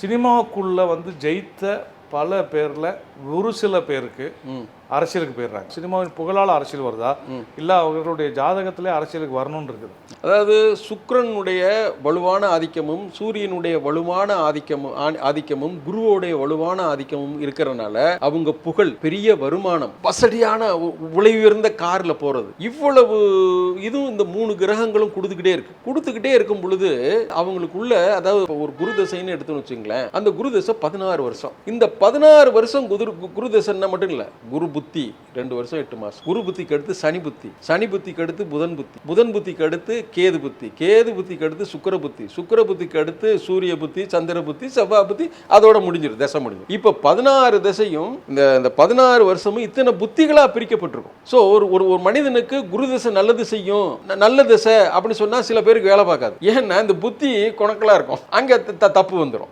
சினிமாவுக்குள்ள வந்து ஜெயித்த பல பேர்ல ஒரு சில பேருக்கு அரசியலுக்கு போயிடுறாங்க. சினிமாவின் புகழால் அரசியல் வருதா இல்லை அவர்களுடைய ஜாதகத்திலே அரசியலுக்கு வரணும்னு இருக்குது? அதாவது சுக்கிரனுடைய வலுவான ஆதிக்கமும் சூரியனுடைய வலுவான ஆதிக்கமும் குருவோடைய வலுவான ஆதிக்கமும் இருக்கிறதுனால அவங்க புகழ், பெரிய வருமானம், வசதியான விலை உயர்ந்த கார்ல போறது, இவ்வளவு இதுவும் இந்த 3 கிரகங்களும் கொடுத்துக்கிட்டே இருக்கும் பொழுது அவங்களுக்குள்ள, அதாவது ஒரு குரு தசைன்னு எடுத்துன்னு வச்சுங்களேன், அந்த குரு தசை 16 வருஷம். இந்த 16 வருஷம் குரு தசைன்னா மட்டும் இல்ல, குரு புத்தி 2 வருஷம் 8 மாசம், குரு புத்திக்கு அடுத்து சனி புத்திக்கு அடுத்து புதன் புத்திக்கு அடுத்து கேது புத்திக்கு அடுத்து சுக்கிர புத்திக்கு அடுத்து சூரிய புத்தி, சந்திர புத்தி, செவ்வாய் புத்தி, அதோட முடிஞ்சிடும், தசை முடிஞ்சிடும். இப்ப 16 தசையும் இந்த 16 வருஷமும் இத்தனை புத்திகளா பிரிக்கப்பட்டிருக்கும். சோ ஒரு மனிதனுக்கு குரு தசை நல்லது செய்யும், நல்ல தசை அப்படின்னு சொன்னா சில பேருக்கு வேலை பார்க்காது. ஏன்னா இந்த புத்தி கொணக்கலா இருக்கும், அங்க தப்பு வந்துடும்.